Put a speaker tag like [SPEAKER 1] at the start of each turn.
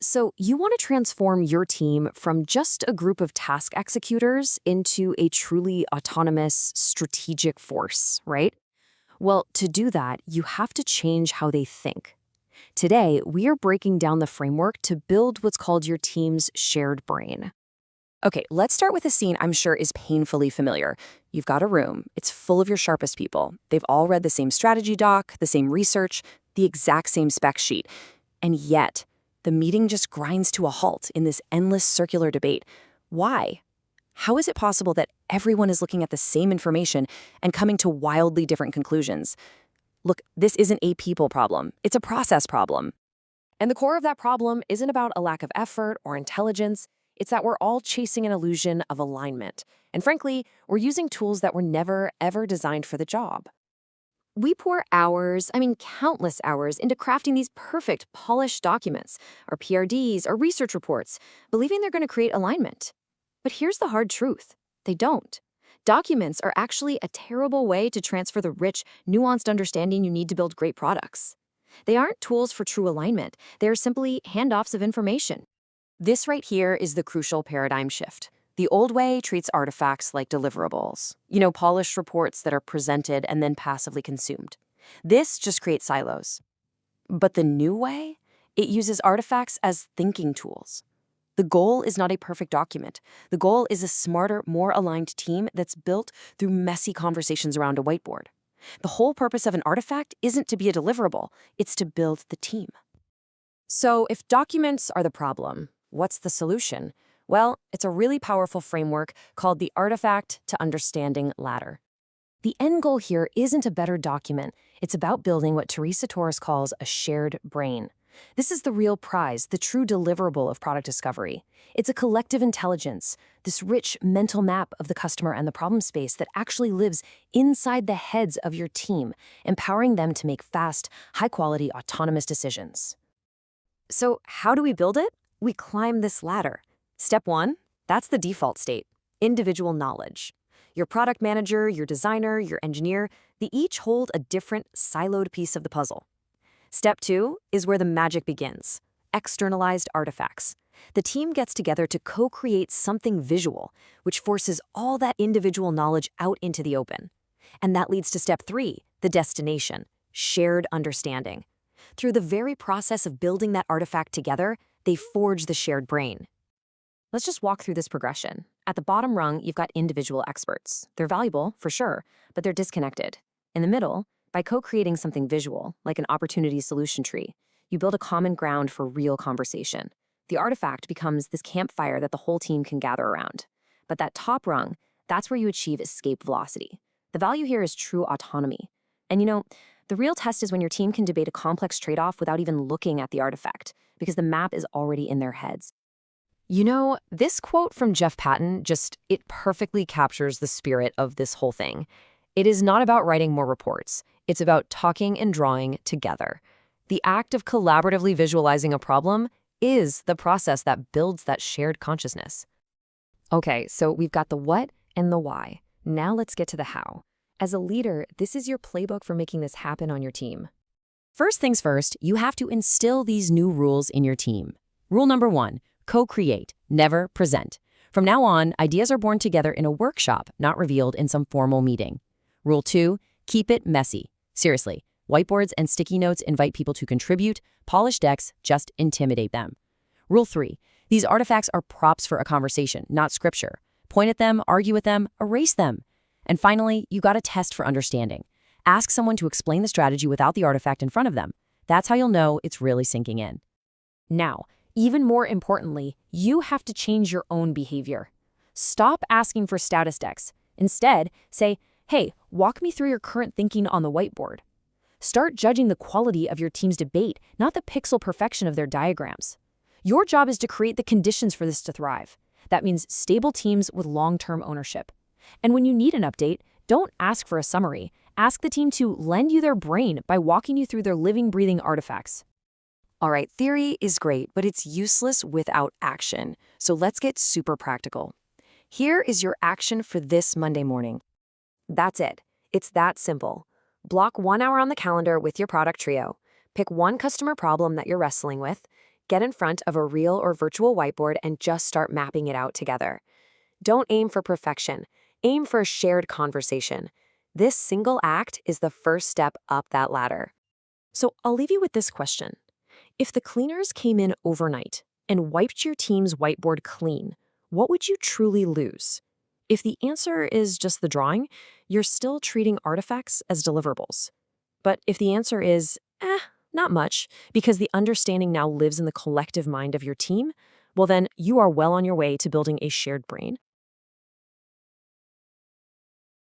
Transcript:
[SPEAKER 1] So, you want to transform your team from just a group of task executors into a truly autonomous, strategic force, right? Well, to do that, you have to change how they think. Today, we are breaking down the framework to build what's called your team's shared brain. Okay, let's start with a scene I'm sure is painfully familiar. You've got a room, it's full of your sharpest people. They've all read the same strategy doc, the same research, the exact same spec sheet. And yet, the meeting just grinds to a halt in this endless circular debate. Why? How is it possible that everyone is looking at the same information and coming to wildly different conclusions? Look, this isn't a people problem, it's a process problem. And the core of that problem isn't about a lack of effort or intelligence. It's that we're all chasing an illusion of alignment. And frankly, we're using tools that were never, ever designed for the job. We pour hours, countless hours, into crafting these perfect, polished documents, or PRDs, or research reports, believing they're going to create alignment. But here's the hard truth. They don't. Documents are actually a terrible way to transfer the rich, nuanced understanding you need to build great products. They aren't tools for true alignment. They are simply handoffs of information. This right here is the crucial paradigm shift. The old way treats artifacts like deliverables. Polished reports that are presented and then passively consumed. This just creates silos. But the new way? It uses artifacts as thinking tools. The goal is not a perfect document. The goal is a smarter, more aligned team that's built through messy conversations around a whiteboard. The whole purpose of an artifact isn't to be a deliverable, it's to build the team. So if documents are the problem, what's the solution? Well, it's a really powerful framework called the Artifact to Understanding Ladder. The end goal here isn't a better document. It's about building what Teresa Torres calls a shared brain. This is the real prize, the true deliverable of product discovery. It's a collective intelligence, this rich mental map of the customer and the problem space that actually lives inside the heads of your team, empowering them to make fast, high-quality, autonomous decisions. So how do we build it? We climb this ladder. Step 1, that's the default state, individual knowledge. Your product manager, your designer, your engineer, they each hold a different siloed piece of the puzzle. Step 2 is where the magic begins, externalized artifacts. The team gets together to co-create something visual, which forces all that individual knowledge out into the open. And that leads to step 3, the destination, shared understanding. Through the very process of building that artifact together, they forge the shared brain. Let's just walk through this progression. At the bottom rung, you've got individual experts. They're valuable, for sure, but they're disconnected. In the middle, by co-creating something visual, like an opportunity solution tree, you build a common ground for real conversation. The artifact becomes this campfire that the whole team can gather around. But that top rung, that's where you achieve escape velocity. The value here is true autonomy. And the real test is when your team can debate a complex trade-off without even looking at the artifact, because the map is already in their heads. This quote from Jeff Patton it perfectly captures the spirit of this whole thing. It is not about writing more reports. It's about talking and drawing together. The act of collaboratively visualizing a problem is the process that builds that shared consciousness. Okay, so we've got the what and the why. Now let's get to the how. As a leader, this is your playbook for making this happen on your team. First things first, you have to instill these new rules in your team. Rule number 1, co-create, never present. From now on, ideas are born together in a workshop, not revealed in some formal meeting. Rule 2, keep it messy. Seriously, whiteboards and sticky notes invite people to contribute, polished decks just intimidate them. Rule 3, these artifacts are props for a conversation, not scripture. Point at them, argue with them, erase them. And finally, you got to test for understanding. Ask someone to explain the strategy without the artifact in front of them. That's how you'll know it's really sinking in. Now, even more importantly, you have to change your own behavior. Stop asking for status decks. Instead, say, hey, walk me through your current thinking on the whiteboard. Start judging the quality of your team's debate, not the pixel perfection of their diagrams. Your job is to create the conditions for this to thrive. That means stable teams with long-term ownership. And when you need an update, don't ask for a summary. Ask the team to lend you their brain by walking you through their living, breathing artifacts. All right, theory is great, but it's useless without action. So let's get super practical. Here is your action for this Monday morning. That's it. It's that simple. Block 1 hour on the calendar with your product trio. Pick one customer problem that you're wrestling with. Get in front of a real or virtual whiteboard and just start mapping it out together. Don't aim for perfection. Aim for a shared conversation. This single act is the first step up that ladder. So I'll leave you with this question. If the cleaners came in overnight and wiped your team's whiteboard clean, what would you truly lose? If the answer is just the drawing, you're still treating artifacts as deliverables. But if the answer is, not much, because the understanding now lives in the collective mind of your team, well then you are well on your way to building a shared brain